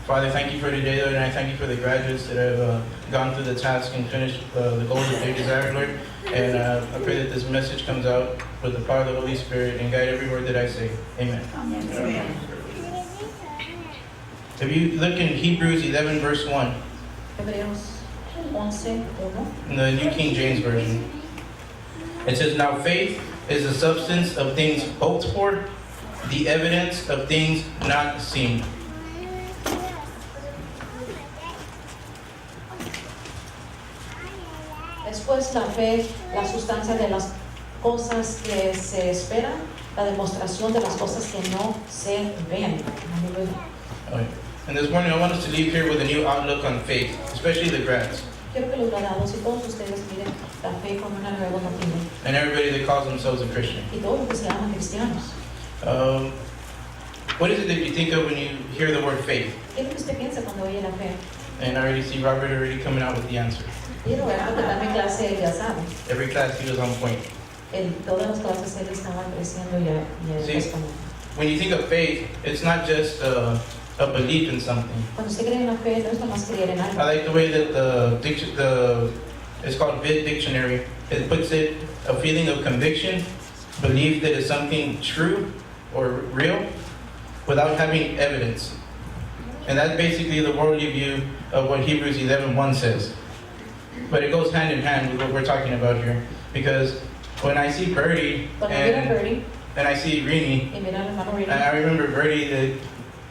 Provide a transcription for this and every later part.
Father, thank you for today, Lord, and I thank you for the graduates that have gone through the task and finished the goals that they desire, Lord. And I pray that this message comes out with the power of the Holy Spirit and guide every word that I say. Amen. Amen. If you look in Hebrews 11, verse 1, Hebreos 11:1. in the New King James Version, it says, "Now faith is the substance of things hoped for, the evidence of things not seen." Después la fe, la sustancia de las cosas que se esperan, la demostración de las cosas que no se ven. Okay. And this morning I want us to leave here with a new outlook on faith, especially the grads. Quiero que los graduados y todos ustedes miren la fe con una nueva opinión. And everybody that calls themselves a Christian. Y todos los que se llaman cristianos. What is it that you think of when you hear the word faith? ¿Qué es lo que usted piensa cuando oye la fe? And I already see Robert already coming out with the answer. Y Roberto, que también clase él ya sabe. Every class he was on point. En todas las clases él estaba creciendo ya respondiendo. When you think of faith, it's not just a belief in something. Cuando usted cree en la fe, no es nomás creer en algo. I like the way that it's called Vid Dictionary. It puts it a feeling of conviction, belief that is something true or real, without having evidence. And that's basically the worldly view of what Hebrews 11:1 says. But it goes hand in hand with what we're talking about here. Because when I see Birdie and I see Rini, and I remember Birdie that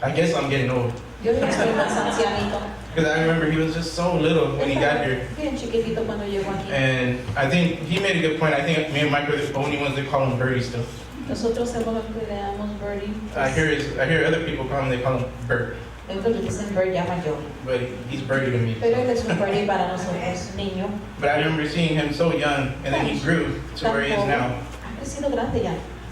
I guess I'm getting old. Because I remember he was just so little when he got here. And I think he made a good point. I think me and Mike are the only ones that call him Birdie still. I hear other people call him, they call him Bert. But he's Birdie to me. But I remember seeing him so young, and then he grew to where he is now.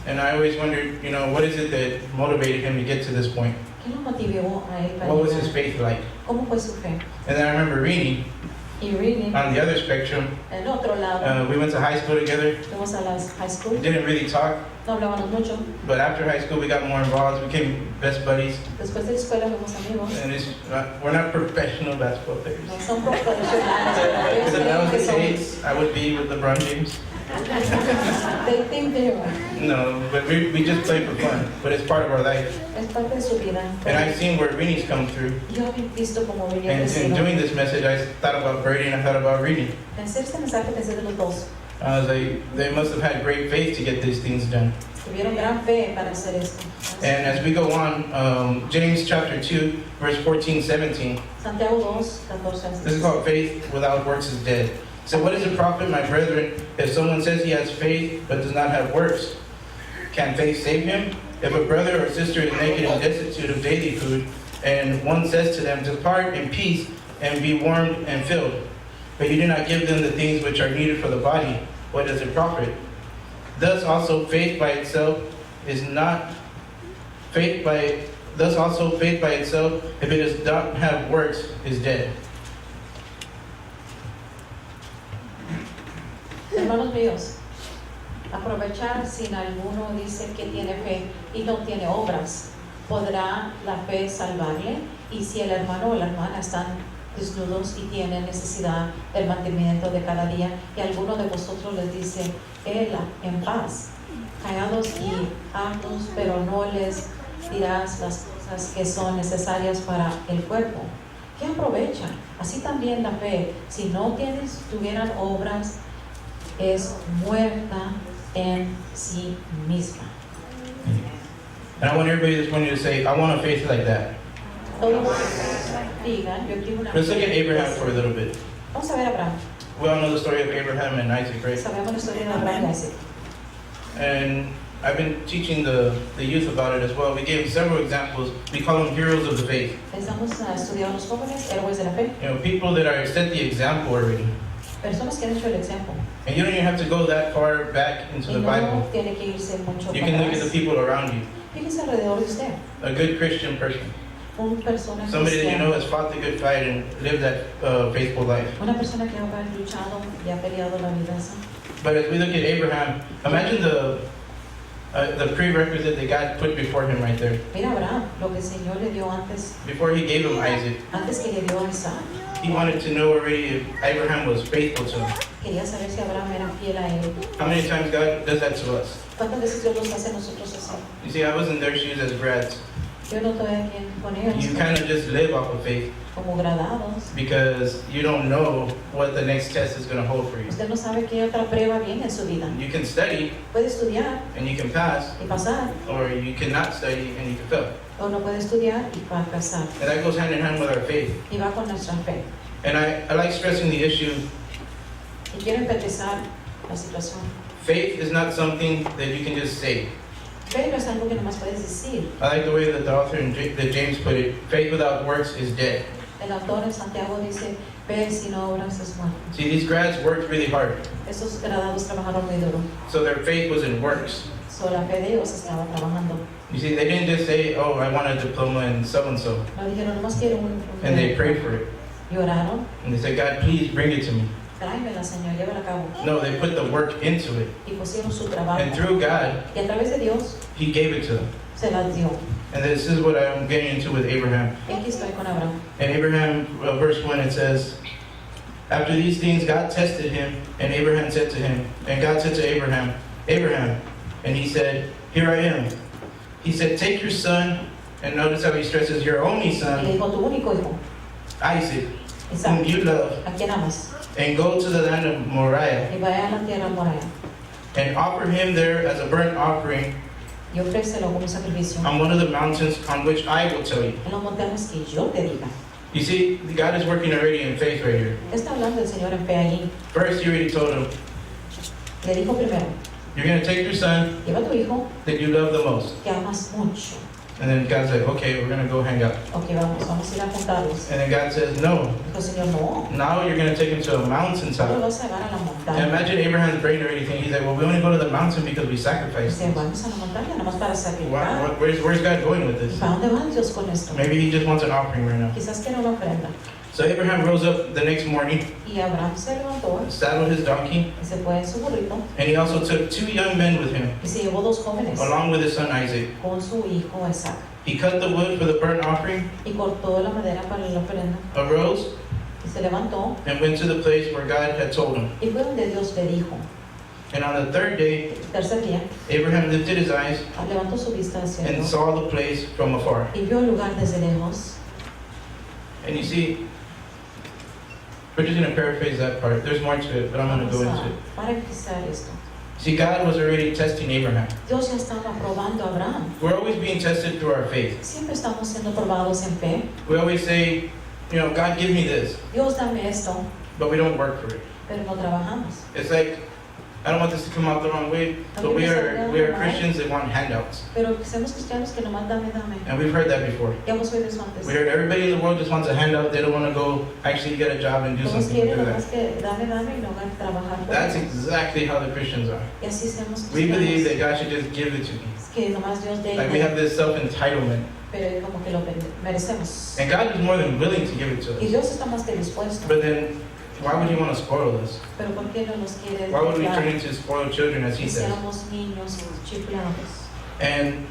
And I always wondered, what is it that motivated him to get to this point? What was his faith like? And then I remember Rini, on the other spectrum. We went to high school together. We didn't really talk. But after high school, we got more involved. We became best buddies. And we're not professional basketball players. If that was the case, I would be with LeBron James. They think they are. No, but we just play for fun. But it's part of our life. And I've seen where Rini's come through. And in doing this message, I thought about Birdie and I thought about Rini. I was like, they must have had great faith to get these things done. And as we go on, James chapter 2, verse 14-17. This is called faith without works is dead. So what is a profit, my brethren, if someone says he has faith but does not have works? Can faith save him? If a brother or sister is naked and destitute of daily food, and one says to them, depart in peace and be warmed and filled, but you do not give them the things which are needed for the body, what does it profit? Thus also faith by itself, if it does not have works, is dead. Hermanos míos, aprovechar sin alguno dice que tiene fe y no tiene obras. ¿Podrá la fe salvarle? Y si el hermano o la hermana están desnudos y tienen necesidad del mantenimiento de cada día, y alguno de vosotros les dice, Ela, en paz, callados y hartos, pero no les dirás las cosas que son necesarias para el cuerpo. ¿Qué aprovecha? Así también la fe, si no tuvieran obras, es muerta en sí misma. And I want everybody this morning to say, I want a faith like that. Let's look at Abraham for a little bit. Vamos a ver a Abraham. We all know the story of Abraham and Isaac, right? Sabemos la historia de Abraham y Isaac. And I've been teaching the youth about it as well. We gave several examples. We call them heroes of the faith. Estamos estudiando los jóvenes, héroes de la fe. People that are set the example already. Personas que han hecho el ejemplo. And you don't even have to go that far back into the Bible. Tiene que irse mucho you can look at the people around you. Fíjese alrededor de usted. A good Christian person. Somebody that you know has fought the good fight and lived that faithful life. Una persona que ha luchado y ha peleado la vida. But as we look at Abraham, imagine the prerequisite that God put before him right there. Mira Abraham, lo que el Señor le dio antes, Before he gave him Isaac, antes que le dio a Isaac. he wanted to know already if Abraham was faithful to him. Quería saber si Abraham era fiel a él. How many times God does that to us? ¿Cuántas veces Dios los hace a nosotros así? You see, I was in their shoes as grads. Yo no estoy aquí con ellos You kind of just live off of faith como gradados. because you don't know what the next test is going to hold for you. Usted no sabe qué otra prueba viene en su vida. You can study Puede estudiar and you can pass, y pasar, or you cannot study and you can fail. o no puede estudiar y fracasar. And that goes hand in hand with our faith. Y va con nuestra fe. And I like stressing the issue. Y quiero enfatizar la situación. Faith is not something that you can just say. Fe no es algo que nomás puedes decir. I like the way that the author that James put it. Faith without works is dead. El autor en Santiago dice, fe sin obras es muerto. See, these grads worked really hard, Esos gradados trabajaron muy duro. so their faith was in works. So, la fe de ellos estaba trabajando. You see, they didn't just say, "Oh, I want a diploma in so and so," No dijeron, nomás quiero un and they prayed for it, y oraron. and they said, "God, please bring it to me." Tráemela, Señor, llévala a cabo. No, they put the work into it, Y pusieron su trabajo. and through God, Y a través de Dios He gave it to them. se las dio. And this is what I'm getting into with Abraham. Y aquí estoy con Abraham. In Abraham, verse 1, it says, "After these things, God tested him, and Abraham said to him, and God said to Abraham, Abraham, and he said, Here I am. He said, Take your son," and notice how he stresses, "your only Y le son, dijo, tu único hijo, Isaac, whom Isaac, you love, a quien amas, and go to the land of Moriah, y vaya a la tierra Moriah, and offer him there as a burnt offering y ofrécelo como un sacrificio on one of the mountains on which I will tell you." en los montañas que yo te diga. You see, God is working already in faith right here. Está hablando el Señor en fe allí. First, He already told him, Le dijo primero, "You're going to take your son lleva a tu hijo that you love the most." que amas mucho. And then God's like, "Okay, we're going to go hang out." Ok, vamos a ir a juntarlos. And then God says, "No, Dijo el Señor, no, now you're going to take him to a no lo mountainside." vas a llevar a la And montaña. imagine Abraham's brain already thinking, he's like, "Well, we only go to the mountain because we sacrificed." Dice, vamos a la montaña nomás para sacrificar. Where's God going with this? ¿Para dónde va Dios con esto? Maybe He just wants an offering right now. Quizás quiera una ofrenda. So Abraham rose up the next morning, Y Abraham se levantó saddled his donkey, y se fue en su burrito and he also took 2 young men with him, y se llevó 2 jóvenes along with his son Isaac. con su hijo Isaac. He cut the wood for the burnt offering, Y cortó la madera para la ofrenda arose, y se levantó and went to the place where God had told him. y fue donde Dios le dijo. And on the 3rd day, El tercer día Abraham lifted his eyes levantó su vista al cielo and saw the place from afar. y vio el lugar desde lejos. And you see, we're just going to paraphrase that part. There's more to it, but I'm going to go Vamos into it. a para empezar esto. See, God was already testing Abraham. Dios ya estaba probando a Abraham. We're always being tested through our faith. Siempre estamos siendo probados en fe. We always say, "God, give me this," Dios dame esto, but we don't work for it. pero no trabajamos. It's like, I don't want this to come out the wrong way, but we are Christians that want handouts. Pero somos cristianos que nomás dame. And we've heard that before. Ya hemos oído eso antes. We heard everybody in the world just wants a handout. They don't want to go actually get a job and do Todos something quieren to do nomás that. que dame y no van a trabajar por That's eso. exactly how the Christians are. Y así somos We believe that cristianos. God should just give it to me. Es que nomás Dios dé, Like we have this self-entitlement. pero como que lo merecemos. And God is more than willing to give it to Y us. Dios está más que dispuesto. But then, why would He want to spoil us? Pero ¿por qué no nos quiere Why would we dar? turn into spoiled children, as He Que says? seamos niños chiflados. And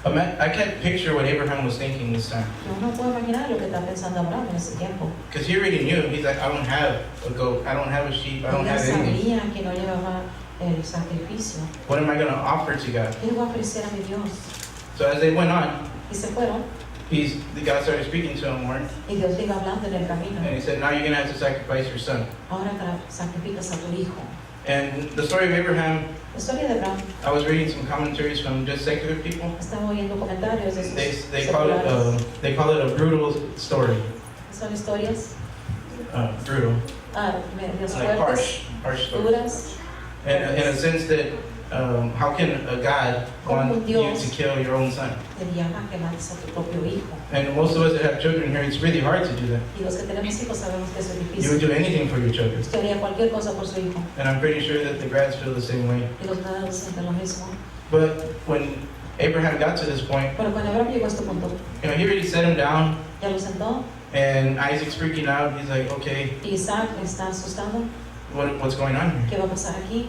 I can't picture what Abraham was thinking this time. Yo no puedo imaginar lo que está pensando Abraham en ese tiempo. Because he already knew. He's like, "I don't have a goat. I don't have a sheep. I don't Él have anything. sabía que no llevaba el sacrificio. What am I going to offer to God?" ¿Qué le voy a ofrecer a mi Dios? So as they went on, Y se fueron. God started speaking to him more. Y Dios le iba hablando en el camino. And He said, "Now you're going to have to sacrifice your son." Ahora sacrificas a tu hijo. And the story of Abraham, La historia de Abraham, I was reading some commentaries from just secular people. estaba oyendo comentarios de esos They call it a brutal story. Son historias Brutal. medias Like fuertes, harsh story. duras. In a sense that, how can a God want you to kill your own son? Te llama que mates a tu propio hijo. And most of us that have children here, it's really hard to do that. Y los que tenemos hijos sabemos que eso es You would difícil. do anything for your children. Usted haría cualquier cosa por su hijo. And I'm pretty sure that the grads feel the same way. Y los grados sienten lo mismo. But when Abraham got to this point, Pero cuando Abraham llegó a este punto, he already set him down, ya lo sentó. and Isaac's freaking out. He's like, "Okay, Y Isaac está asustado. what's going on here. ¿Qué va a pasar aquí?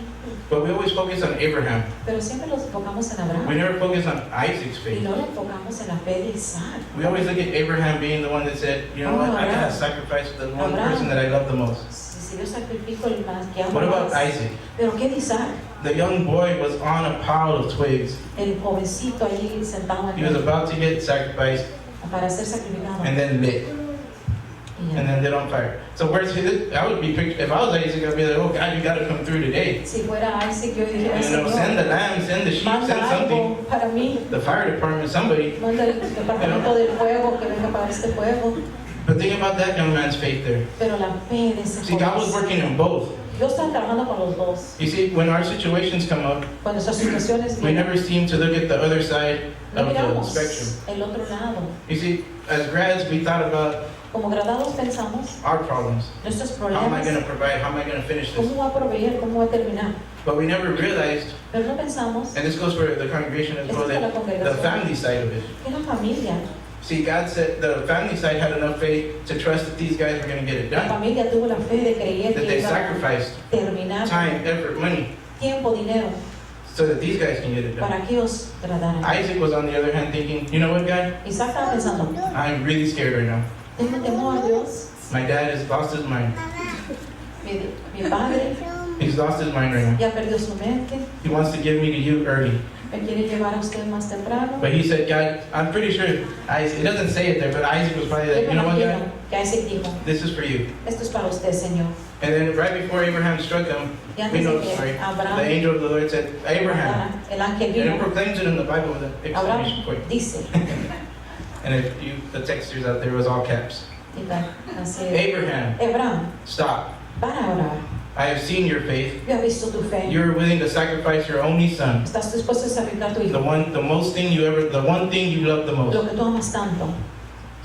But we always focus on Abraham. Pero siempre nos enfocamos en We Abraham never focus on Isaac's y faith. no le enfocamos en la fe de Isaac. We always look at Abraham being the one that said, you know what, I gotta sacrifice the one person that I love the most. Si yo sacrifico el más que amo What about más. Isaac? Pero ¿qué de Isaac? The young boy was on a pile of twigs. El jovencito allí sentado He was about to get sacrificed para ser sacrificado. and then lit. Y ya. And then lit on fire. So where's his, I would be pictured, if I was Isaac, I'd be like, oh God, you gotta come through today. Si fuera Isaac, yo diría, You know, send the lamb, send the sheep, manda send something. algo para mí. The fire department, somebody. Manda el departamento del fuego que venga para este fuego. But think about that young man's faith there. Pero la fe de ese See, God was joven. working in both. Yo estaba trabajando con los dos. You see, when our situations come up, Cuando esas situaciones we vienen, never seem to look at the other side no of the miramos spectrum. el otro lado. You see, as grads, we thought about Como graduados pensamos our problems. nuestros How am I going problemas. to provide? How am I going to finish this? ¿Cómo va a proveer? ¿Cómo va a terminar? But we never realized, Pero no pensamos and this goes for the congregation as Esto well, es para la that the congregación. family side of it. que la familia. See, God said the family side had enough faith to trust that these guys were going to get it La done. familia tuvo la fe de creer That que they iba a sacrificed terminar time, effort, money, tiempo, dinero so that these guys can get it done. para que ellos trataran. Isaac was on the other hand thinking, you know what, God? Isaac estaba pensando, I'm really scared right now. tengo temor, Dios. My dad has lost his mind. Mi padre He's lost his mind right now. ya perdió su mente. He wants to give me to you early. Me quiere llevar a usted más temprano. But he said, God, I'm pretty sure, Isaac, it doesn't say it there, but Isaac was probably Yo like, me you know what, imagino God? que Isaac dijo, This is for you. esto es para usted, Señor. And then right before Abraham struck him, Y we antes know de the que story. The Abraham angel of the Lord said, Abraham. el ángel And it vino, proclaims it in the Bible with an exclamation Abraham point. dice, And if you, the texters out there, it was all caps. y tal, así, Abraham, Abraham, stop. para orar. I have seen your faith. Yo he visto tu fe. You're willing to sacrifice your only son. Estás dispuesto a sacrificar tu The hijo. one, the most thing you ever, the one thing you love the Lo most. que tú amas tanto.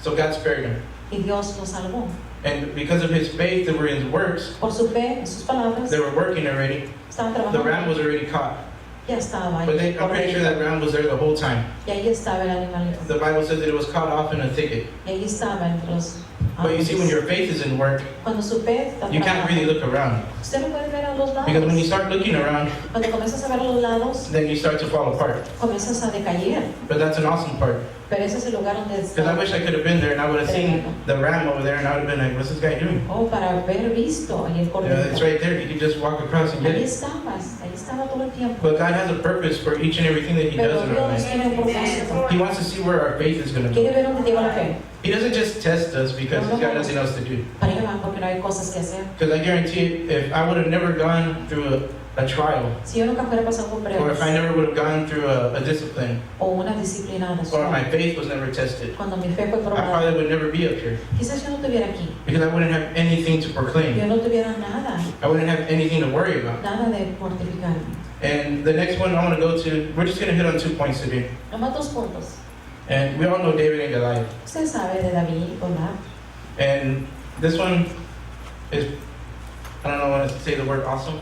So God spared him. Y Dios lo salvó. And because of his faith that were in his works, Por su fe, en sus palabras, they were working already. estaban The trabajando. ram was already caught. Ya estaba But ahí. I'm pretty sure that ram was there the whole time. Y ahí estaba el animalito. The Bible says that it was caught off in a thicket. Y ahí estaba entre los But you see, when árboles. your faith is in work, Cuando su fe está you can't really trabajando, look around. usted no puede ver a los Because when you lados. start looking around, Cuando comienzas a ver a los lados, then you start to fall apart. comienzas a decaer. But that's an awesome part. Pero ese es el lugar donde Because I está. wish I could have been there and I would have seen the ram over there and I would have been like, what's this guy doing? Oh, para haber visto ahí el You know, it's cordero. right there. You can just walk across and get Ahí it. estabas, ahí estaba todo el tiempo. But God has a purpose for each and everything that He Pero does in our Dios life. tiene un propósito. He wants to see where our faith is going to Quiere go. ver dónde lleva la fe. He doesn't just test us because He's got nothing else to do. Para allá van porque no hay cosas que hacer. Because I guarantee you, if I would have never gone through a trial, Si yo nunca fuera pasado por or if I pruebas never would have gone through a discipline, o una disciplina de or my faith was never tested, cuando mi fe fue I probada, probably would never be up here. quizás yo no estuviera aquí. Because I wouldn't have anything to proclaim. Yo no tuviera nada, I wouldn't have anything to worry about. nada de mortificarme. And the next one I want to go to, we're just going to hit on 2 points today. Nomás 2 puntos. And we all know David and Goliath. Usted sabe de David y Goliat. And this one is, I don't know how to say the word awesome,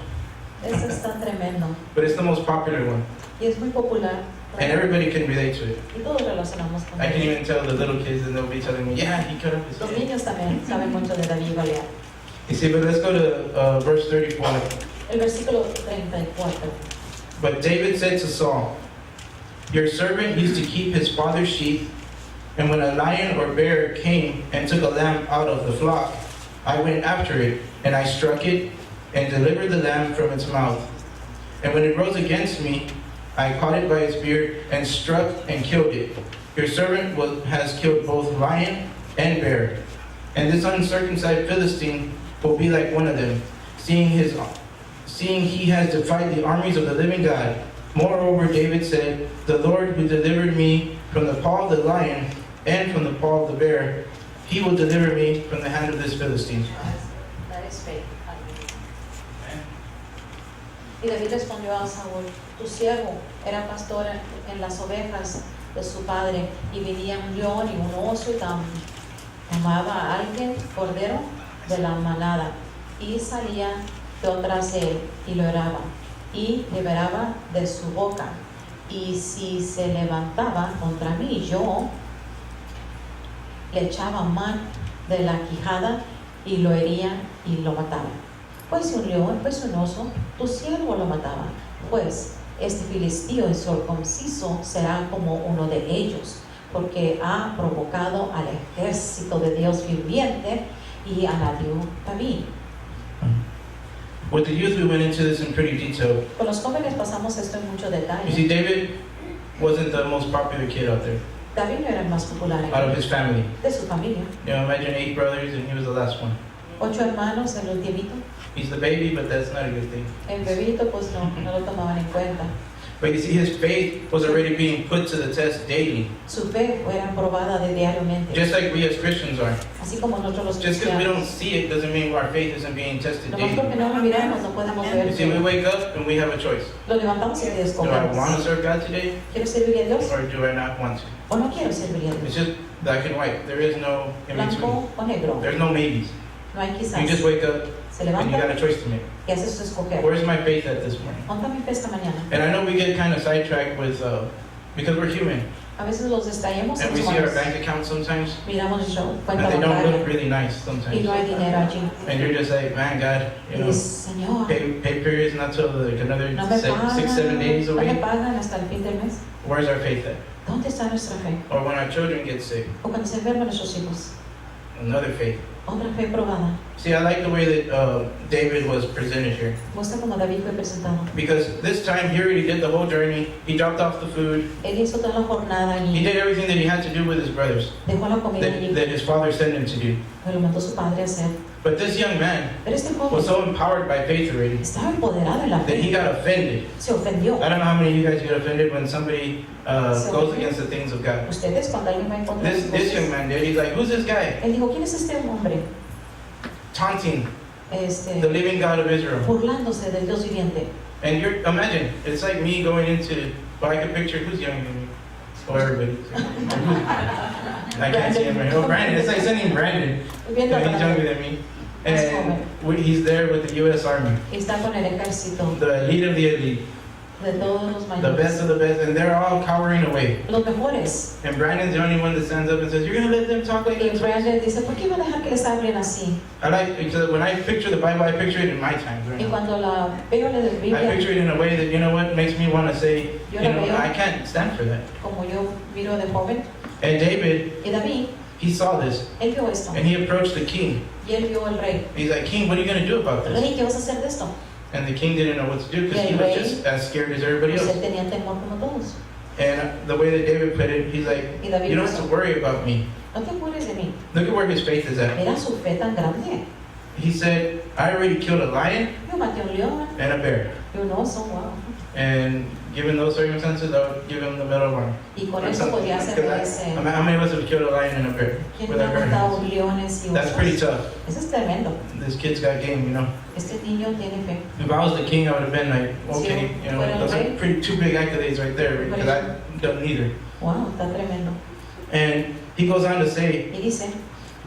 Ese está tremendo but it's the most popular one. y es muy popular. And everybody can relate to it. Y todos relacionamos con I can él. even tell the little kids and they'll be telling me, yeah, he cut up his Los head. niños también saben mucho de David y Goliat. You see, but let's go to verse 34. El versículo 34. But David said to Saul, your servant used to keep his father's sheep, and when a lion or bear came and took a lamb out of the flock, I went after it, and I struck it, and delivered the lamb from its mouth. And when it rose against me, I caught it by its beard, and struck and killed it. Your servant has killed both lion and bear. And this uncircumcised Philistine will be like one of them, seeing he has defied the armies of the living God. Moreover, David said, the Lord who delivered me from the paw of the lion and from the paw of the bear, he will deliver me from the hand of this Philistine. That is faith. Y David respondió a Saúl, tu siervo era pastor en las ovejas de su padre, y venía un león y un oso y tomaba a alguien cordero de la manada, y salía detrás de él y lo heraba, y liberaba de su boca. Y si se levantaba contra mí, yo le echaba mano de la quijada y lo hería y lo mataba. Fuese un león, fuese un oso, tu siervo lo mataba. Pues este filisteo incircunciso será como uno de ellos, porque ha provocado al ejército de Dios viviente y añadió David. With the youth, we went into this in pretty detail. Con los jóvenes pasamos esto en mucho You detalle. see, David wasn't the most popular kid out there, David no era el más popular out of his family. de su familia. You know, imagine 8 brothers and he was the last one. 8 hermanos, el ultimito. He's the baby, but that's not a good thing. El bebito pues no lo tomaban en cuenta. But you see, his faith was already being put to the test daily, Su fe era probada de diariamente. just like we as Christians are. Así como nosotros los Just because we don't cristianos. see it doesn't mean our faith isn't being tested Nomás porque daily. no lo miramos, no podemos ver. You see, we wake up and we have a choice. Lo levantamos y te Do I want to escogemos. serve God today, ¿Quiero servir a Dios or do I not want to? o no quiero servir a It's Dios? just black and white. There is no in between. Blanco o negro. There's no maybes. No hay You quizás. just wake up Se and you got levanta a choice to make. y hace su escoger. Where's my faith at this morning? ¿Dónde mi fe esta mañana? And I know we get kind of sidetracked with, because we're human, A veces los distraemos and en we see our humanos. bank accounts sometimes, Miramos el show, cuenta and they don't look bancaria really nice y sometimes. no hay dinero allí. And you're just like, man, God, Y you know, dices, Señor, pay period's not till like another no me 6, 7 days pagan, no me away. pagan hasta el fin del mes. Where's our faith at? ¿Dónde está nuestra fe? Or when our children get sick, O cuando se enferman nuestros hijos. another faith. Otra fe probada. See, I like the way that David was presented here. Muestra como David fue presentado. Because this time he already did the whole journey. He dropped off the food. Él hizo toda la jornada He y did everything that he had to do with his brothers, dejó la comida allí. that his father sent him to do. Me lo mandó su padre a hacer. But this young man Pero este was joven so empowered by faith already estaba empoderado en la that he fe. got offended. Se ofendió. I don't know how many of you guys get offended when somebody goes against the things of God. Ustedes cuando alguien va en contra de sus This young cosas. man did. He's like, who's this guy? Él dijo, ¿quién es este hombre? Taunting Este, the living God of Israel. burlándose del Dios viviente. And imagine, it's like me going into, well, I could picture who's younger than me. Oh, everybody. I can't see him right now. Oh, Brandon. It's like sending Brandon. Viendo He's para- younger than me. And he's there with the U.S. Army. Está con el ejército The elite of the elite. de todos los The mayores. best of the best. And they're all cowering away. Los mejores. And Brandon's the only one that stands up and says, you're going to let them talk like Y that? Brandon dice, ¿por qué va a dejar que les hablen así? I like, because when I picture the Bible, I picture it in my times right Y now. cuando la veo en la I Biblia, picture it in a way that, you know what, makes me want to say, Yo you la know, veo. I can't stand for that. como yo miro de joven, And David, y David, he saw this, él vio esto. and he approached the king. Y él vio al rey. He's like, King, what are you going to do about this? Rey, ¿qué vas a hacer de esto? And the king didn't know what to do because Y he el was rey, just as scared as everybody Pues él else. tenía temor como todos. And the way that David put it, he's like, Y David you don't have dijo, to worry about me. no te apures de mí. Look at where his faith is at. Era su fe tan grande. He said, I already killed a lion Yo maté un león and a bear. y un oso, wow. And given those circumstances, I would give him the Medal of Honor. Y con Or eso something. podía hacer Because ese. how many of us have killed a lion and a bear? ¿Quién With no our ha bare matado hands? leones y That's pretty osos? tough. Eso es tremendo. This kid's got game, you know. Este niño tiene fe. If I was the king, I would have been like, okay, Sí, you know, fuera el those are rey. pretty two big accolades right there Por because eso. I've done neither. Wow, está tremendo. And he goes on to say, Y dice,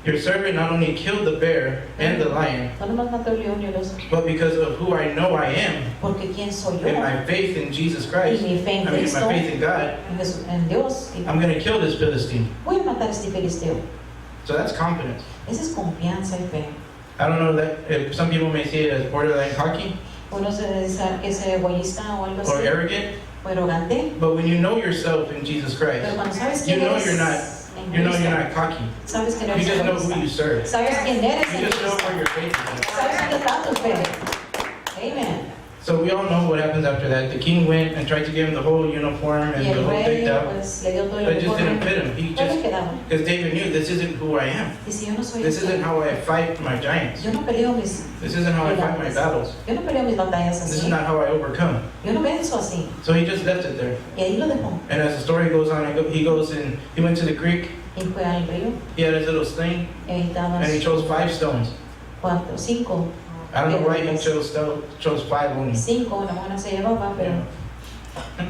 your servant not only killed the bear and the lion, no nomás mató el león y el oso, but because of who I know I am porque quién soy yo and my faith in Jesus y Christ, mi fe en I mean, Cristo, my faith in God, en Dios, y I'm going to kill this Philistine. voy a matar a este filisteo. So that's confidence. Esa es confianza y fe. I don't know that if some people may see it as borderline cocky Uno se dice que es egoísta o algo or así, arrogant, o arrogante, but when you know yourself in Jesus pero Christ, cuando sabes you quién know eres you're not, en you know Cristo, you're not cocky. sabes que no You eres just know who you egoísta, serve. sabes quién eres You en just know Cristo, where your faith is. sabes dónde está tu fe. Amen. So we all know what happens after that. The king went and tried to give him the whole uniform and Y the el whole rey picked out, pues le dio todo but el it just didn't uniforme, fit him. He no le just, quedaba. because David knew this isn't who I am. Dice, yo no soy This así. isn't how I fight my giants. Yo no peleo mis, This isn't how I fight my battles. yo no peleo mis batallas This is así. not how I overcome. Yo no venzo así. So he just left it there. Y ahí lo dejó. And as the story goes on, he goes and he went to the creek. Y fue al río, He had his little sling, y ahí estaba and he chose 5 stones. 5. I don't know why he chose 5 only. 5, una buena se llevaba, pero Yeah.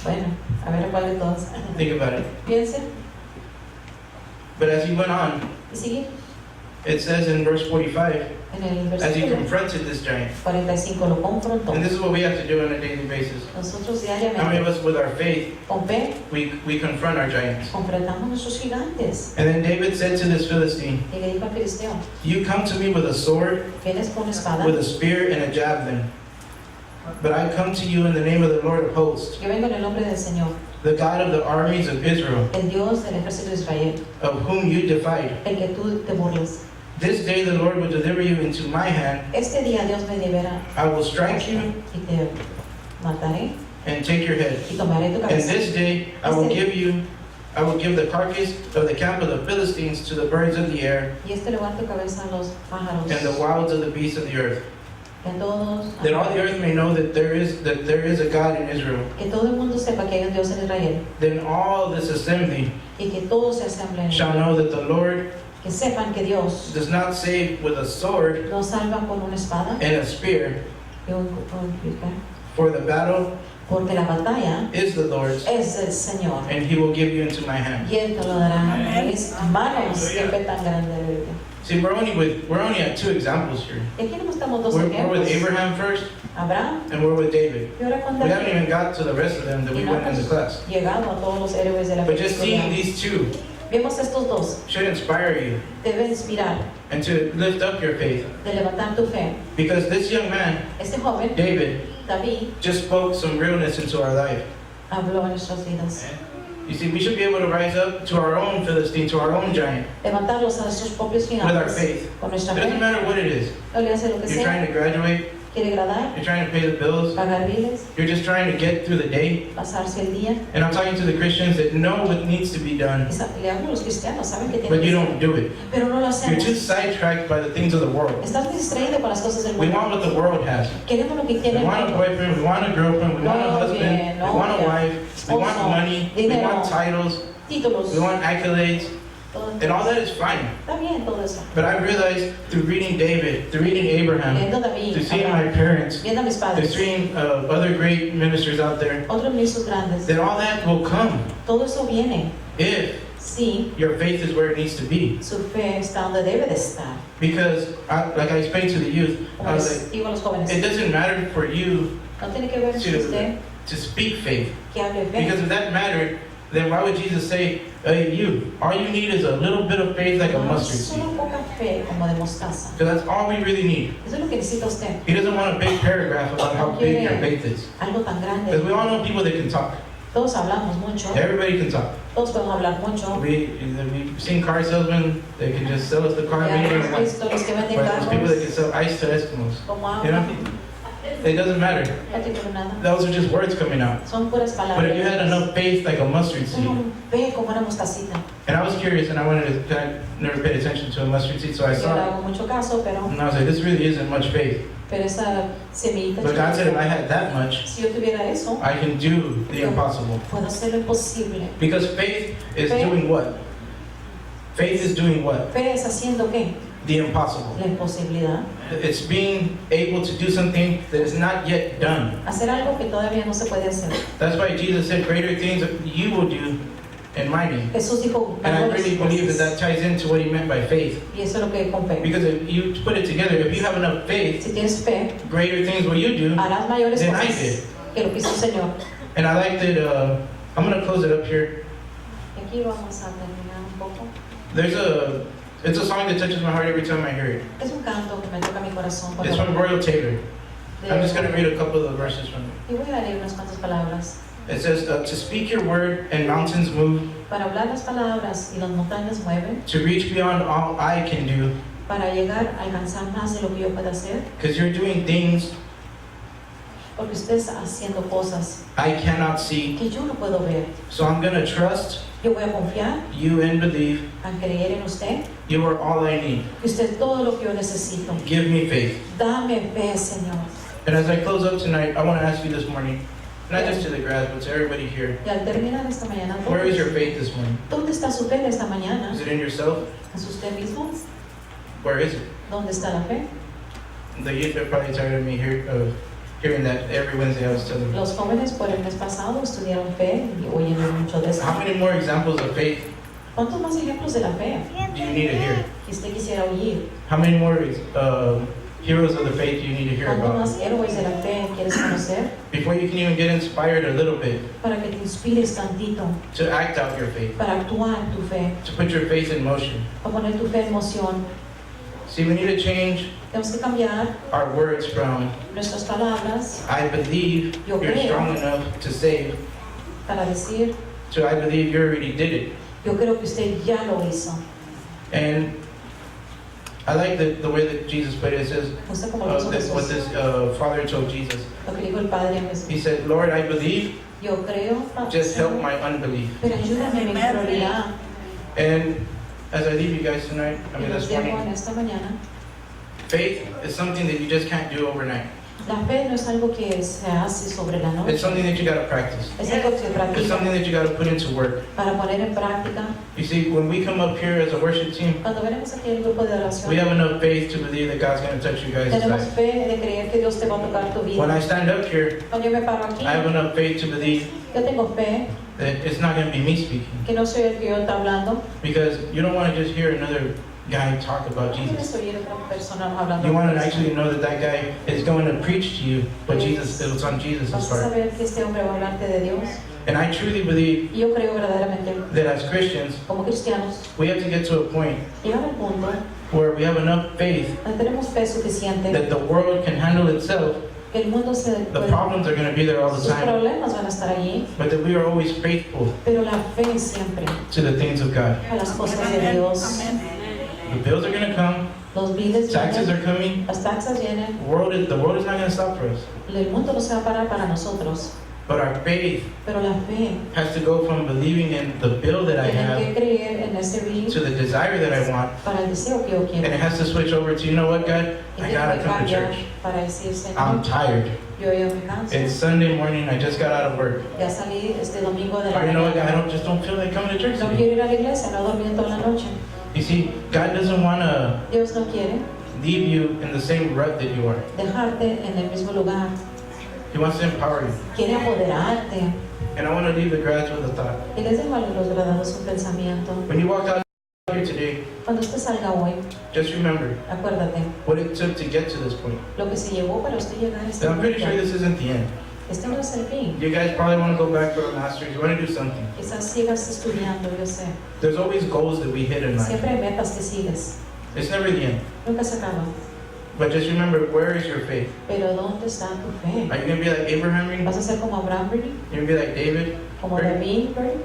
bueno, a ver cuál de todos. Think about it. Piense But as he went on, y sigue. it says in verse 45, En el as he versículo confronted this giant. 45 lo confrontó. And this is what we have to do on a daily basis. Nosotros How many of diariamente, us with our faith, con fe, we confront our giants? confrontamos nuestros gigantes. And then David said to this Philistine, Y le dijo al filisteo, you come to me with a sword, vienes con una espada, with a spear and a javelin. But I come to you in the name of the Lord of hosts, yo vengo en el nombre del Señor, the God of the armies of Israel, el Dios del ejército de Israel, of whom you defied. el que tú te burlas. This day the Lord will deliver you into my hand. Este día Dios me libera I will strike you y te mataré and take your head. y tomaré tu And cabeza. this day I will give the carcass of the camp of the Philistines to the birds of the air Y este lugar tu cabeza a los pájaros and the wilds of the beasts of the earth. y a todos, That all the earth may know that there is a God in Israel. que todo el mundo sepa que hay un Dios en Israel Then all this assembly y que todos se asamblen, shall know that the Lord que sepan que Dios does not save with a sword nos salva con una espada and a spear, y un for the battle porque la batalla is the Lord's, es del Señor and he will give you into my hand. y Él te lo dará en mis manos. Qué fe tan grande, aleluya. See, we're only at two examples here. Y aquí nos estamos dos We're with ejemplos, Abraham first, Abraham and we're with David. y ahora con We haven't David. even got to the rest of them that Y we no went in the hemos class. llegado a todos los héroes de la But just seeing historia. these two Vemos estos dos, should inspire you debe inspirar, and to lift up your faith. de levantar tu fe. Because this young man, Este joven, David, David, just spoke some realness into our life. habló en nuestras vidas. You see, we should be able to rise up to our own Philistine, to our own giant, Levantarlos a nuestros propios with our gigantes faith. con It nuestra doesn't fe. matter what it is. No le hace lo que You're sea, trying to graduate, quiere agradar, you're trying to pay the bills, pagar biles, you're just trying to get through the day. pasarse el día. And I'm talking to the Christians that know what needs to be done, Le hablo a los cristianos, saben que tienen but que you hacer, don't do it. pero no lo You're too hacemos. sidetracked by the things of the world. Estás muy distraído con las cosas del We mundo. want what the world has. Queremos lo que We tiene el want a mundo. boyfriend, we want a girlfriend, we want a husband, we want a wife, we want money, we want titles, Títulos, we want accolades, todo. and all that is fine. Está bien todo eso. But I realized through reading David, through reading Abraham, Viendo a David, through seeing Abraham, my parents, viendo a mis through padres, seeing other great ministers out there, otros ministros grandes, that all that will come todo eso viene. if Sí, your faith is where it needs to be. su fe está donde debe de estar. Because, like I explained to the youth, Como I was les like, digo a los jóvenes, it doesn't matter for you no tiene que ver si usted to speak faith. que hable fe. Because if that mattered, then why would Jesus say, hey, you, all you need is a little bit of faith like a mustard seed? Solo poca fe como de mostaza. Because that's all we really need. Eso es lo que necesita usted. He doesn't want a big paragraph about how big your faith is. Algo tan Because grande. we all know people that can talk. Todos hablamos mucho. Everybody can talk. Todos podemos hablar mucho. We've seen car salesmen that can just sell us the car. Ya maybe, hemos visto los que venden There's people that can carros sell ice to Eskimos. como You agua. know? It doesn't matter. No tiene nada. Those are just words coming out. Son puras But if you had palabras. enough faith like a mustard seed, Uno ve como una mostacita. and I was curious and I wanted to, I never paid attention to a mustard seed, so I Yo le saw it. hago mucho caso, pero And I was like, this really isn't much faith. esa semillita But God said if I chiquita, had that much, si yo tuviera eso, I can do the impossible. puedo hacer lo imposible. Because faith is Faith. doing what? Faith is doing what? Fe es haciendo qué? The impossible. La imposibilidad. It's being able to do something that is not yet done. Hacer algo que todavía no se puede hacer. That's why Jesus said, greater things you will do in my name. Jesús dijo, And I "Mayores really believe that cosas". that ties into what he meant by faith. Y eso es lo que con fe. Because if you put it together, if you have enough faith, Si tienes fe, greater things will you do harás mayores than I cosas did. que lo que hizo el Señor. And I like that, I'm going to close it up here. Y aquí vamos a terminar un poco. It's a song that touches my heart every time I hear it. Es un canto que me toca mi corazón. It's from Royal Taylor. de- I'm just going to read a couple of the verses from it. Y voy a leer unas cuantas palabras. It says, to speak your word and mountains move, Para hablar las palabras y las montañas mueven, to reach beyond all I can do, para llegar a alcanzar más de lo que yo pueda hacer, because you're doing things porque usted está haciendo cosas I cannot see. que yo no puedo ver. So I'm going to trust Yo voy a confiar, you and believe a creer en usted, you are all I need. que usted es todo lo que yo necesito. Give me faith. Dame fe, Señor. And as I close up tonight, I want to ask you this morning, not just to the grads, but to everybody here, Y al terminar esta mañana, where is your faith this morning? ¿dónde está su fe esta mañana? Is it in yourself? ¿Es usted mismo? Where is it? ¿Dónde está la fe? The youth are probably tired of me hearing that every Wednesday I was telling you. Los jóvenes por el mes pasado estudiaron fe y oyen mucho de eso. How many more examples of faith ¿Cuántos más ejemplos de la fe do you need to hear? que usted quisiera oír? How many more heroes of the faith do you need to hear ¿Cuántos about? más héroes de la fe quieres conocer? Before you can even get inspired a little bit Para que te inspires tantito, to act out your faith, para actuar tu fe, to put your faith in motion. para poner tu fe en moción. See, we need to change Tenemos que cambiar our words from nuestras palabras I believe Yo you're creo. strong enough to save para decir, to I believe you already did it. yo creo que usted ya lo hizo. And I like the way that Jesus put it. It says, No sé cómo lo hizo what Jesús. this father told Jesus. Lo que dijo el Padre a Jesús. He said, Lord, I believe, Yo creo, just help my unbelief. pero ayúdame en mi incredulidad. And as I leave you guys tonight, Y los this dejo morning, en esta mañana. faith is something that you just can't do overnight. La fe no es algo que se hace sobre la It's noche. something that you got to practice. Es algo que se It's practica something that you got to put into work. para poner en práctica. You see, when we come up here as a worship team, Cuando venimos aquí al grupo de we oración, have enough faith to believe that God's going to touch you guys' tenemos life. fe de creer que Dios te va a tocar tu When I vida. stand up here, Cuando yo me paro aquí, I have enough faith to believe yo tengo fe that it's not going to be me speaking. que no soy el que yo está hablando. Because you don't want to just hear another guy talk about No quieres Jesus. oír a otra persona hablando. You want to de Cristo. actually know that that guy is going to preach to you what Jesus, it was on Jesus' Vas a heart. saber que este hombre va a hablarte de Dios. And I truly believe Y yo creo verdaderamente, that as Christians, como cristianos, we have to get to a point llegar al punto where we have enough faith donde tenemos fe suficiente that the world can handle itself. que el mundo se The problems are going to be there all the sus time, problemas van a estar allí, but that we are always faithful pero la fe siempre to the things of God. a las cosas de Dios. The bills are going to come, Los biles taxes vienen, are coming. las taxas vienen, The world is not going to stop for us. el mundo no se va a parar para nosotros, But our faith pero la fe has to go from believing in the bill that I tiene que have creer en ese bill to the desire that I want. para el deseo que yo And quiero. it has to switch over to, you know what, God? Y I tiene gotta que come to cambiar church. para decir, I'm Señor, tired. yo me canso, It's Sunday morning. I just got out of work. ya salí este domingo de la Or you know what, God? mañana. I just don't feel like coming to church No today. quiero ir a la iglesia, no dormí en toda la noche. You see, God doesn't want to Dios no quiere leave you in the same rut that you are. dejarte en el mismo lugar, He wants to empower you. quiere apoderarte. And I want to leave the grads with a thought. Y les dejo a los graduados un pensamiento. When you walked out here today, Cuando usted salga hoy, just remember acuérdate what it took to get to this point. lo que se llevó para usted llegar a este And I'm pretty sure punto. this isn't the end. Este no es el fin. You guys probably want to go back for a master's. You want to do something. Quizás sigas estudiando, yo sé. There's always goals that we hit in life. Siempre hay metas que sigues. It's never the end. Nunca se acaba. But just remember, where is your faith? Pero ¿dónde está tu fe? Are you going to be like Abraham? Reading? ¿Vas a ser como Abraham, Bernie? You're going to be like David? ¿Como Bernie? David, Bernie?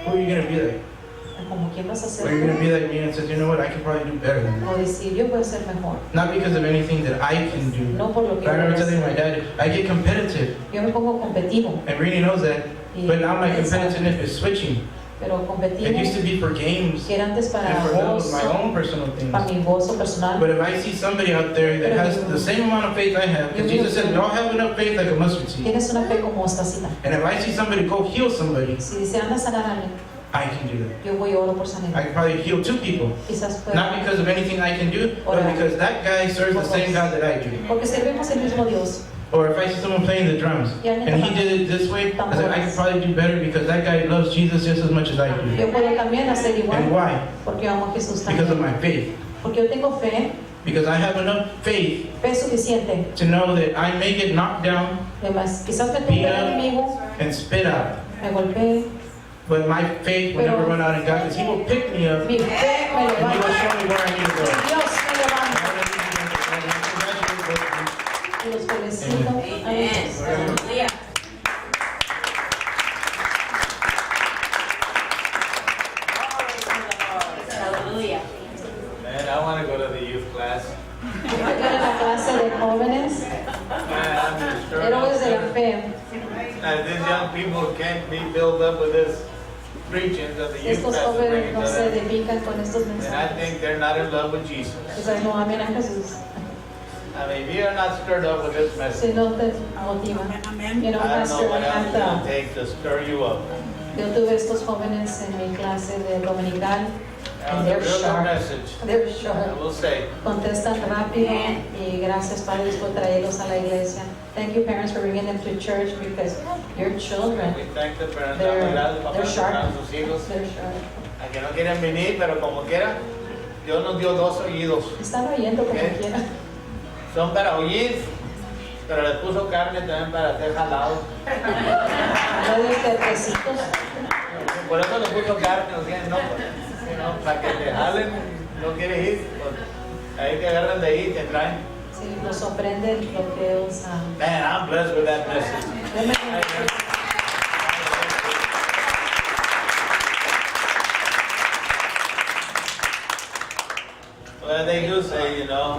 Who are you going to be like? ¿Como quién vas a Or you're going to ser? be like me and says, you know what, I can probably do better than that. O decir, yo puedo ser mejor. Not because of anything that I can do. No por lo que But I yo remember puedo telling my hacer. dad, I get competitive. Yo me pongo competitivo. And Rini knows that. Y But now my piensa, competitiveness is switching. pero It competitivo, used to be for games que era antes para and for those, my gozo, own personal para things. mi gozo personal. But if I see somebody out there that has the same amount of faith I have, because Jesus said, y'all have enough faith like a mustard seed. Tienes una fe como mostacita. And if I see somebody go heal somebody, Si dice, anda a sanar a alguien, I can do that. yo voy y oro por I sanidad. can probably heal 2 people. Quizás pueda. Not because of anything I can do, but because that guy serves the same God that I do. Porque servimos el mismo Dios. Or if I see someone playing the drums, and he did it this way, I said, I can probably do better because that guy loves Jesus just as much as I do. Yo puedo también hacer And igual why? porque yo amo a Jesús Because of también. my faith. Porque yo tengo fe, Because I have enough faith fe suficiente. to know that I may get knocked down Además, quizás me tumbe el enemigo, and spit out. me golpee. But my faith will never run out in God because He will pick me up Mi fe me and He will levanta. show me where I need to go. Dios me levanta. Y los felicito a ellos. Hallelujah. Hallelujah. Man, I want to go to the youth class. Yo quiero la clase de jóvenes, Man, I'm just sure héroes de la fe. these young people can't be built up with this preaching that the youth Estos class is jóvenes bringing no to se them. edifican con estos And I mensajes. think they're not in love with Jesus. Quizás no amen a Jesús. I mean, if you're not stirred up with this Si message, no te motivan. You know, I don't know Pastor, what I else had it's going to take to stir you up. yo tuve estos jóvenes en mi clase de dominical. Now, And the they're real good sharp. message, They're I short. will say, Contestan rápido y gracias padres por traerlos a la iglesia. Thank you parents for bringing them to church because your children, we thank the parents. They're- Damos gracias, papás, they're sharp. a sus hijos. they're sharp. A que no quieren venir, pero como quiera, Dios nos dio dos oídos. Están oyendo como ¿Qué? quieran. Son para oír, pero les puso carne también para ser jalados. No de terrecitos. Por eso les puso carne, no tienen, no, no, para que te jalen, no quieres ir, pues, ahí te agarran de ahí y te traen. Sí, nos sorprende lo que usa. Man, I'm blessed with that message. Well, they do say, you know,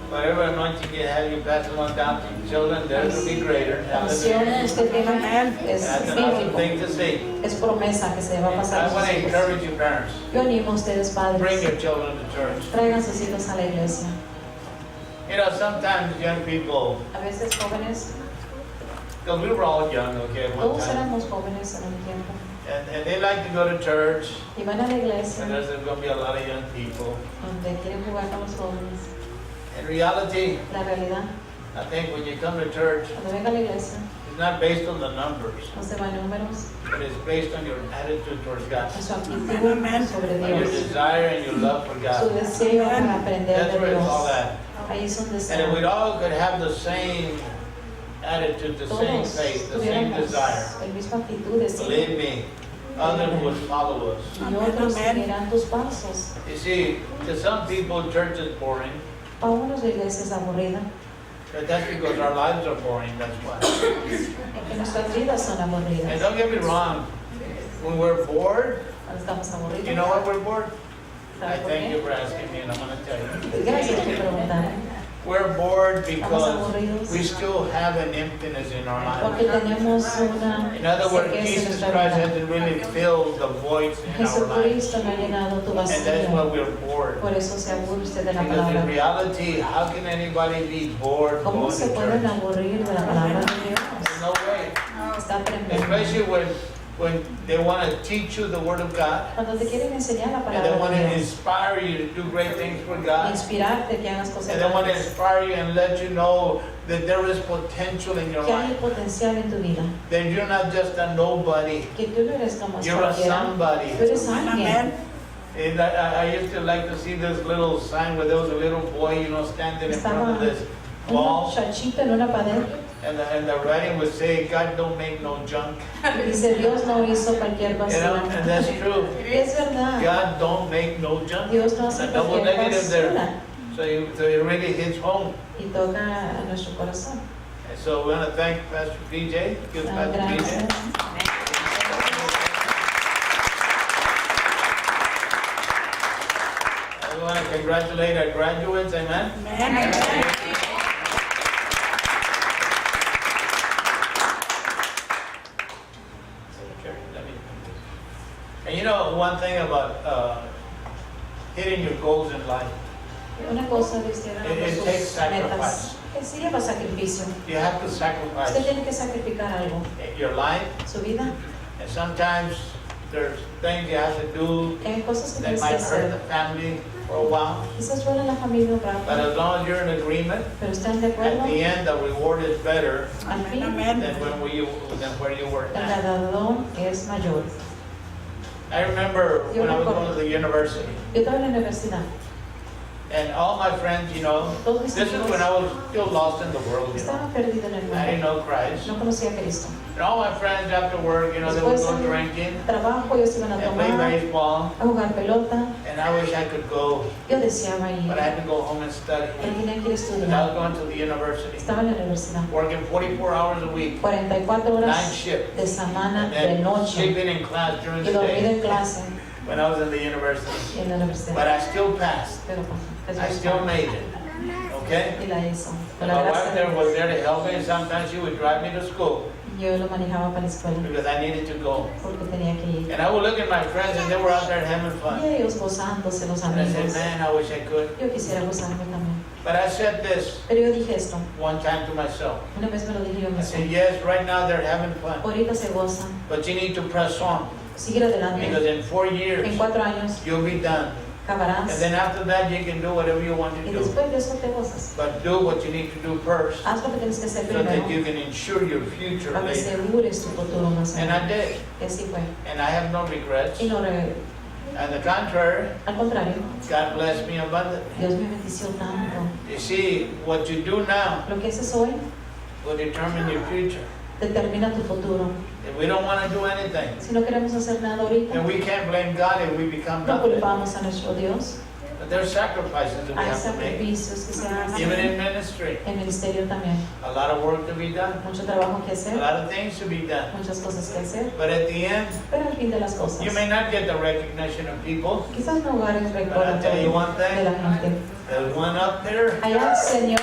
whatever anointing you have, you pass it on down to your children, theirs will be greater. La unción que usted tiene es That's an awesome bíblico, thing to see. es promesa que se va a pasar I a want sus to hijos. encourage you, parents. Yo animo a ustedes, Bring padres, your children to church. traigan sus hijos a la iglesia. You know, sometimes young people, A veces jóvenes, because we were all young, okay, at one todos time, éramos jóvenes en un tiempo, and they like to go to church, y van a la iglesia and there's going to be a lot of young people. donde quieren jugar con los jóvenes. In reality, La realidad, I think when you come to church, cuando venga a la iglesia, it's not based on the numbers, no se va en números, but it's based on your attitude towards God, en su actitud sobre on your Dios, desire and your love for su God. deseo para aprender That's de where it's all Dios. at. Ahí es donde And if we está. all could have the same attitude, the same Todos faith, the same tuviéramos desire, el mismo actitud de sí. believe me, others would follow us. Y otros seguirán tus pasos. You see, to some people, church is boring, A unos la iglesia es aburrida, but that's because our lives are boring, that's why. en que nuestras vidas son And aburridas. don't get me wrong, when we're bored, Cuando estamos aburridos, you know why we're bored? I ¿sabe por thank you qué? for asking me, and I'm going to tell you. Gracias por preguntar. We're bored Estamos because aburridos we still have an emptiness in our porque lives. tenemos una In other words, sequez en Jesus nuestra Christ vida. hasn't really filled the voids in our lives. Jesucristo no ha llenado tu And that's why vacío. we're bored. Por eso se aburre usted de la Because in palabra. reality, how can anybody be bored ¿Cómo going se to pueden church? aburrir de la palabra de There's Dios? no way. Está tremendo. Especially when they want to teach you the Word of God, Cuando te quieren enseñar la and they palabra want de to Dios, inspire you to do great things for God, inspirarte que hagas cosas and they want to grandes, inspire you and let you know that there is potential in your que hay life, potencial en tu vida, that you're not just a nobody, que tú no eres como you're a cualquiera, somebody. tú eres alguien. And I used to like to see this little sign where there was a little boy, you know, standing in front Estaba of this un wall, muchachito en una pared and the writing would say, God don't make no junk. y dice, Dios no hizo cualquier You know, basura. and that's true. Es verdad, God don't make no junk. Dios no hace A double cualquier negative there. basura So it really hits home. y toca a nuestro corazón. And so we want to thank Pastor PJ. Give Pastor Gracias. PJ. We want to congratulate our graduates, amen? And you know, one thing about hitting your goals in life, Una cosa de usted It takes sus metas, sacrifice. que sí lleva sacrificio. you have to Usted sacrifice tiene que sacrificar algo, your life, su vida, and sometimes there's things you have to do que hay cosas que that tienes que might hurt the hacer. family for a while. Quizás duele la familia un But rato, as long as you're in agreement, pero están de at acuerdo, the end the reward is better al fin than where you were el at. galardón es mayor. I remember Yo when I was recuerdo. going to the university, Yo estaba en la universidad, and all my friends, you know, todos mis this is amigos when I was still lost in the world, you know. estaban perdidos en el I didn't mundo, know Christ. no conocía a Cristo. And all my friends after work, you know, they would Después go del drinking trabajo ellos iban a and play tomar, baseball, a jugar pelota. and I wish I could go, Yo deseaba ir, but I had to go home and study. él tenía que ir a And I was estudiar. going to the university, Estaba en la universidad, working 44 hours a week, 44 night horas shift, de semana, and de then noche, sleeping in class during y the dormido day en clase when I was in the university. en la universidad. But I still passed. Pero I still made it. Okay? y la hizo. Con And la my gracia wife de there was Dios. there to help me, and sometimes she would drive me to school Yo lo manejaba para la escuela because I needed to go. porque tenía que ir. And I would look at my friends, and they were out there having Y fun. ellos gozándose, los And I said, amigos. man, I wish I could. Yo quisiera gozarme también. But I said this Pero yo dije esto, one time to myself. una vez me lo dije yo I mismo. said, yes, right now they're having fun, Ahorita se gozan, but you need to press on seguir adelante. because in 4 years En 4 años you'll be done. acabarás. And then after that, you can do whatever you want to Y do. después de eso te gozas. But do what you need to do first Haz lo que tienes que hacer so that primero you can ensure your future para que later. asegures tu futuro más And I adelante. did. Y así fue. And I have no regrets. Y no, I And the contrary, Al contrario, God blessed me abundantly. Dios me bendició tanto. You see, what you do now Lo que haces hoy will determine your future. determina tu futuro. If we don't want to do anything, Si no queremos hacer nada ahorita, then we can't blame God if we become no nothing. culpamos a nuestro Dios. But there are sacrifices that we Hay have to make. sacrificios que se Even hacen in ministry, en ministerio también. a lot of work to be done, Mucho trabajo que a hacer, lot of things to be done. muchas cosas que hacer, But at the end, pero al fin de las cosas, you may not get the recognition of people. quizás no ganes But I'll tell you recordatorio one de thing, la gente. there's one up there. Allá, Señor,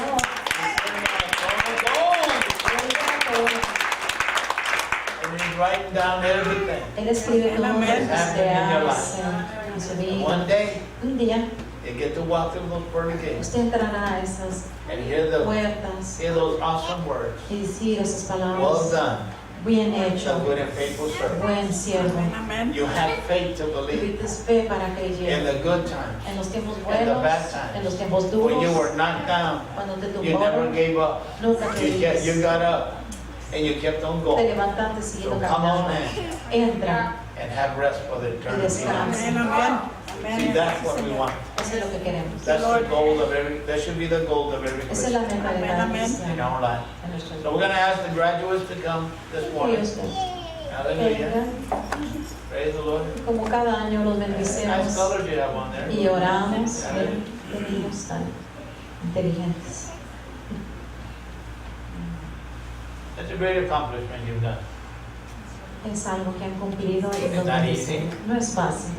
And he's writing down everything. Él escribe todo lo que se hace en su vida. One day, Un día, you get to walk through those pearly gates usted entrará a esas and hear puertas those awesome words. y decir esas Well palabras. done, Bien thou hecho, good and faithful servant. buen siervo. You had faith to believe Tuviste fe para in creer. the good times. En los tiempos the buenos, bad times. en los tiempos When you duros, were knocked down, cuando te you never tumbaron, gave up. nunca You got up and you kept on te going. levantaste So siguiendo come on caminando. in Entra and have rest for the y eternity. descansa. See, that's what we want. Eso es lo que queremos. That's the goal of every, that should be the goal of every Esa es la Christian meta de cada in cristiano our life. en nuestra So we're going to ask the graduates to come this morning. Dios Hallelujah. venga, Praise the Lord. como cada año los Nice bendicemos colors you have on there. y oramos. Qué niños tan inteligentes. That's a great accomplishment you've done. Es algo que han cumplido y It's los not bendicen. No es fácil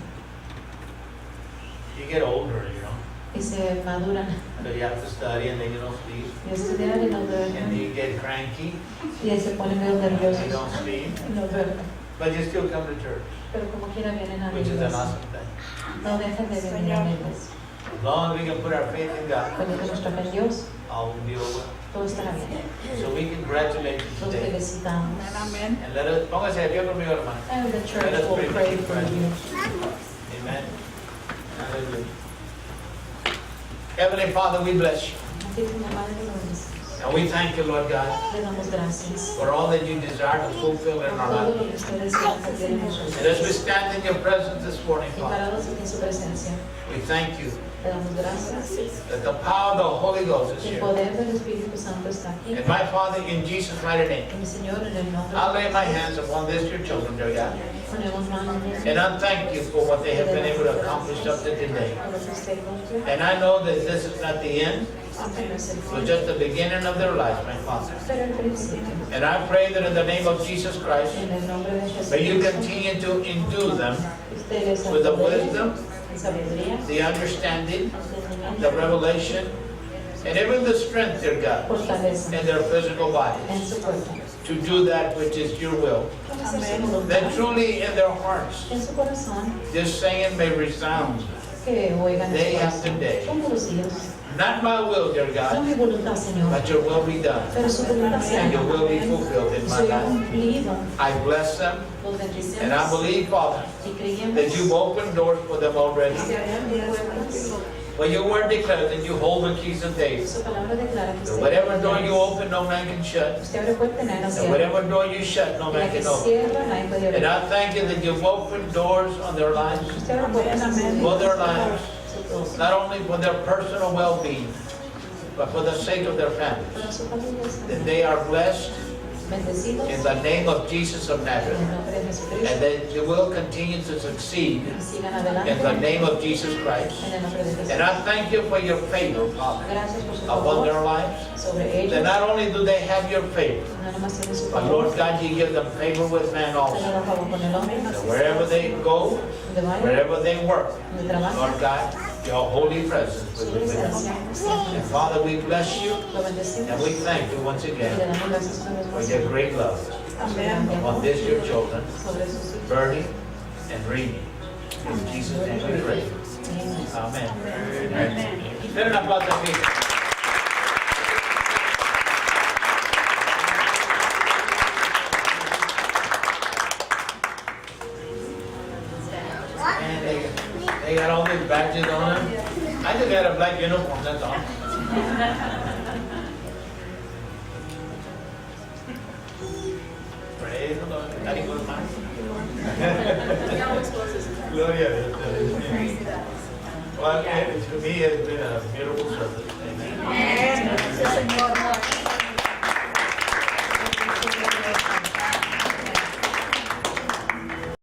You get older, you know, y se maduran so you have to study and then you don't sleep. y estudiar y no And duermen you get cranky y se ponen medio and nerviosos you don't sleep. y no duermen. But you still come to church, Pero como quiera vienen a la which is an iglesia. awesome thing. No dejan de venir a la iglesia. As long as we can put our faith in God, Poniendo nuestra fe en Dios, all will be well. todo estará bien. So we congratulate you Los today. felicitamos. And let us, póngase de pie conmigo, hermano. And the church Let us will pray. pray for you. Amen. Hallelujah. Heavenly Father, we bless you. Así como Padre lo bendice. And we thank you, Lord God, Le damos gracias for all that you desire to fulfill in por our todo lives. lo que ustedes quieren hacer en nosotros. And as we stand in your presence this morning, Y Father, parados aquí en su presencia, we thank you le damos gracias. that the power of the Holy Ghost is El here. poder del Espíritu Santo está aquí. And my Father, in Jesus' mighty name, Y mi Señor, en el nombre I lay my de hands upon this, your children, dear God. ponemos manos en ellos. And I thank you for what they have been able to accomplish up to today. Por lo que usted cumple. And I know that this is not the end, Aunque no es el but fin, just the beginning of their life, my Father. pero el principio. And I pray that in the name of Jesus Christ, En el nombre de Jesús. may you continue to endue them Usted les with the empodere, wisdom, sabiduría, the understanding, the entendimiento, revelation, and even the strength, dear God, fortaleza in their physical en bodies su cuerpo. to do that which is your will. Hacer su voluntad. That truly in their hearts, En su corazón, this saying may resound, que oigan Day el after corazón. day. Todos los días. not my will, dear No God, mi voluntad, Señor, but your will be done, pero su voluntad sea. and your will be fulfilled in my Soy life. cumplido. I bless them, Los and I bendicemos believe, Father, y creemos that you've opened doors for them already. que se abran puertas. For your word declares that you hold the keys of David. Su palabra declara que That usted whatever door you open, no man can shut. usted abre puerta, nadie la And cierra. whatever door you shut, no Y la man que can open. cierra, nadie puede And abrir. I thank you that you've opened doors on their lives, Usted abre puertas en su for vida, their lives, nosotros, not only for their personal well-being, but for the sake of their families. para su familia, That they are blessed bendecidos in the name of Jesus of en Nazareth. el nombre de And Jesucristo that you will continue to succeed y sigan in the adelante name of Jesus Christ. en el nombre de And Jesús. I thank you for your favor, Father, Gracias por su upon their favor lives. sobre That ellos. not only do they have your favor, No nomás tienen su but favor, Lord God, you give them favor with man sino also. da favor con el hombre, That wherever they go, donde vayan, wherever they work, donde trabajan, Lord God, your holy presence su will be with them. presencia. And Father, we bless you Lo bendecimos and we thank you once y le again damos gracias una vez for más your great love por su grande upon amor this your children, sobre sus hijos. Bernie and Reenie. In Jesus' name we pray. Amén. Amen. Den un aplauso aquí. And they got all these badges on them. I just got a black uniform, that's all. Praise the Lord. Daddy goes más. Gloria a Dios. Well, to me, it's been a beautiful service. Amen. Amén. Gracias, Señor.